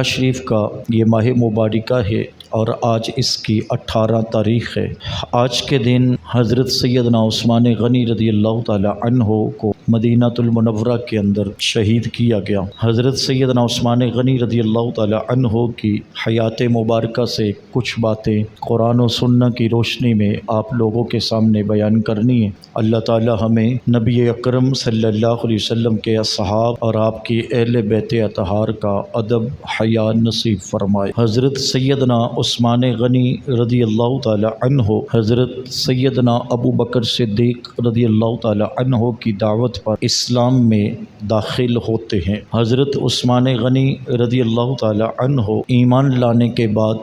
شریف کا یہ ماہ مبارکہ ہے اور آج اس کی 18 تاریخ ہے۔ آج کے دن حضرت سیدنا عثمان غنی رضی اللہ تعالی عنہ کو مدینہ المنورہ کے اندر شہید کیا گیا۔ حضرت سیدنا عثمان غنی رضی اللہ تعالی عنہ کی حیات مبارکہ سے کچھ باتیں قرآن و سنت کی روشنی میں آپ لوگوں کے سامنے بیان کرنی ہے۔ اللہ تعالی ہمیں نبی اکرم صلی اللہ علیہ وسلم کے اصحاب اور آپ کی اہل بیت اطہار کا ادب حیا نصیب فرمائے۔ حضرت سیدنا عثمان غنی رضی اللہ تعالی عنہ حضرت سیدنا ابو بکر صدیق رضی اللہ تعالی عنہ کی دعوت پر اسلام میں داخل ہوتے ہیں۔ حضرت عثمان غنی رضی اللہ تعالی عنہ ایمان لانے کے بعد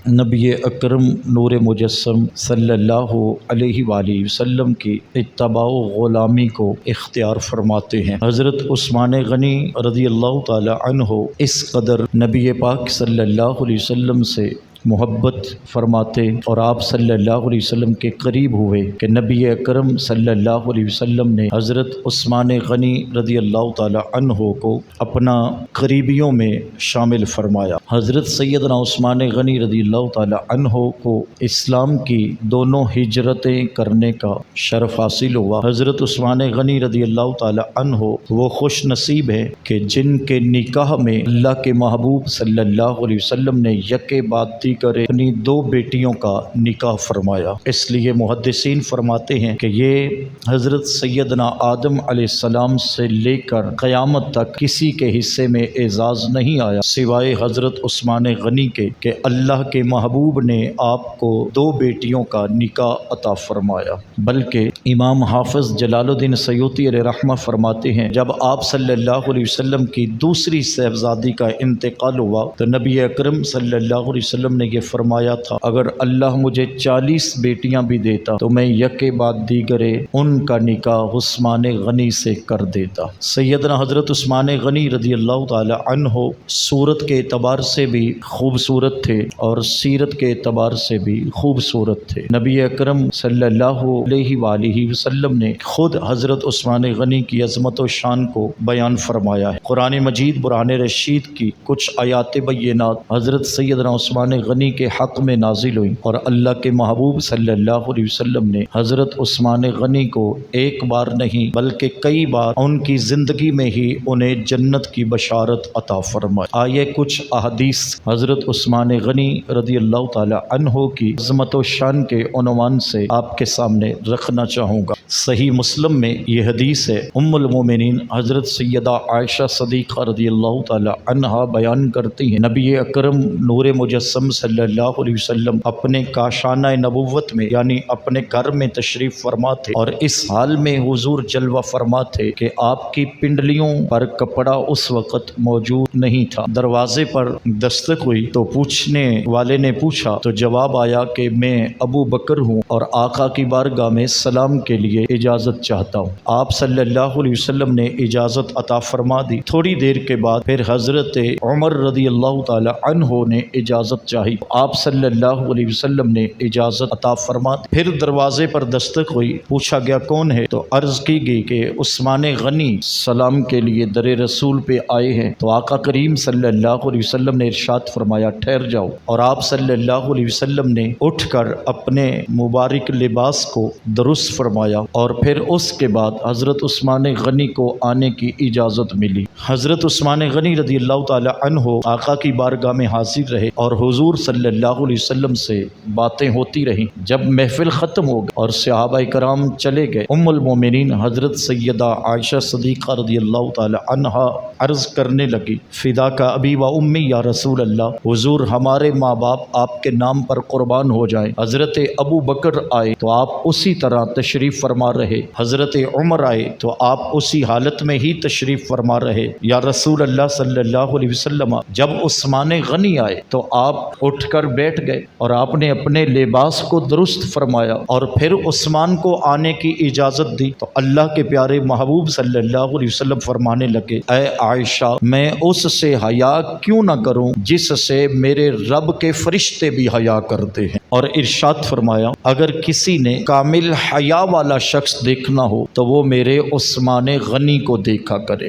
نبی اکرم نور مجسم صلی اللہ علیہ وآلہ وسلم کی اتباع و غلامی کو اختیار فرماتے ہیں۔ حضرت عثمان غنی رضی اللہ تعالی عنہ اس قدر نبی پاک صلی اللہ علیہ وسلم سے محبت فرماتے اور آپ صلی اللہ علیہ وسلم کے قریب ہوئے کہ نبی اکرم صلی اللہ علیہ وسلم نے حضرت عثمان غنی رضی اللہ تعالی عنہ کو اپنا قریبیوں میں شامل فرمایا۔ حضرت سیدنا عثمان غنی رضی اللہ تعالی عنہ کو اسلام کی دونوں ہجرتیں کرنے کا شرف حاصل ہوا۔ حضرت عثمان غنی رضی اللہ تعالی عنہ وہ خوش نصیب ہیں کہ جن کے نکاح میں اللہ کے محبوب صلی اللہ علیہ وسلم نے یکے بعد کرے اپنی دو بیٹیوں کا نکاح فرمایا۔ اس لیے محدثین فرماتے ہیں کہ یہ حضرت سیدنا آدم علیہ السلام سے لے کر قیامت تک کسی کے حصے میں اعزاز نہیں آیا سوائے حضرت عثمان غنی کے کہ اللہ کے محبوب نے آپ کو دو بیٹیوں کا نکاح عطا فرمایا۔ بلکہ امام حافظ جلال الدین سیوطی علیہ رحمہ فرماتے ہیں جب آپ صلی اللہ علیہ وسلم کی دوسری صاحبزادی کا انتقال ہوا تو نبی اکرم صلی اللہ علیہ وسلم نے یہ فرمایا تھا اگر اللہ مجھے 40 بیٹیاں بھی دیتا تو میں یکے بعد دیگرے ان کا نکاح عثمان غنی سے کر دیتا۔ سیدنا حضرت عثمان غنی رضی اللہ تعالی عنہ صورت کے اعتبار سے بھی خوبصورت تھے اور سیرت کے اعتبار سے بھی خوبصورت تھے۔ نبی اکرم صلی اللہ علیہ وآلہ وسلم نے خود حضرت عثمان غنی کی عظمت و شان کو بیان فرمایا ہے۔ قرآن مجید برہان رشید کی کچھ آیات بینات حضرت سیدنا عثمان غنی کے حق میں نازل ہوئی اور اللہ کے محبوب صلی اللہ علیہ وسلم نے حضرت عثمان غنی کو ایک بار نہیں بلکہ کئی بار ان کی زندگی میں ہی انہیں جنت کی بشارت عطا فرمائی۔ آئیے کچھ احادیث حضرت عثمان غنی رضی اللہ تعالی عنہ کی عظمت و شان کے عنوان سے آپ کے سامنے رکھنا چاہوں گا۔ صحیح مسلم میں یہ حدیث ہے، ام المومنین حضرت سیدہ عائشہ صدیقہ رضی اللہ تعالی عنہا بیان کرتی ہیں نبی اکرم نور مجسم صلی اللہ علیہ وسلم اپنے کاشانہ نبوت میں یعنی اپنے گھر میں تشریف فرما تھے اور اس حال میں حضور جلوہ فرما تھے کہ آپ کی پنڈلیوں پر کپڑا اس وقت موجود نہیں تھا۔ دروازے پر دستک ہوئی تو پوچھنے والے نے پوچھا تو جواب آیا کہ میں ابو بکر ہوں اور آقا کی بارگاہ میں سلام کے لیے اجازت چاہتا ہوں۔ آپ صلی اللہ علیہ وسلم نے اجازت عطا فرما دی۔ تھوڑی دیر کے بعد پھر حضرت عمر رضی اللہ تعالی عنہ نے اجازت چاہی، آپ صلی اللہ علیہ وسلم نے اجازت عطا فرما دی۔ پھر دروازے پر دستک ہوئی، پوچھا گیا کون ہے تو عرض کی گئی کہ عثمان غنی سلام کے لیے در رسول پہ آئے ہیں۔ تو آقا کریم صلی اللہ علیہ وسلم نے ارشاد فرمایا ٹھہر جاؤ، اور آپ صلی اللہ علیہ وسلم نے اٹھ کر اپنے مبارک لباس کو درست فرمایا اور پھر اس کے بعد حضرت عثمان غنی کو آنے کی اجازت ملی۔ حضرت عثمان غنی رضی اللہ تعالی عنہ آقا کی بارگاہ میں حاضر رہے اور حضور صلی اللہ علیہ وسلم سے باتیں ہوتی رہیں۔ جب محفل ختم ہو گئی اور صحابہ کرام چلے گئے، ام المومنین حضرت سیدہ عائشہ صدیقہ رضی اللہ تعالی عنہا عرض کرنے لگی فدا کا ابی و امی یا رسول اللہ، حضور ہمارے ماں باپ آپ کے نام پر قربان ہو جائیں۔ حضرت ابو بکر آئے تو آپ اسی طرح تشریف فرما رہے، حضرت عمر آئے تو آپ اسی حالت میں ہی تشریف فرما رہے یا رسول اللہ صلی اللہ علیہ وسلم۔ جب عثمان غنی آئے تو آپ اٹھ کر بیٹھ گئے اور آپ نے اپنے لباس کو درست فرمایا اور پھر عثمان کو آنے کی اجازت دی تو اللہ کے پیارے محبوب صلی اللہ علیہ وسلم فرمانے لگے اے عائشہ، میں اس سے حیا کیوں نہ کروں جس سے میرے رب کے فرشتے بھی حیا کرتے ہیں، اور ارشاد فرمایا اگر کسی نے کامل حیا والا شخص دیکھنا ہو تو وہ میرے عثمان غنی کو دیکھا کرے۔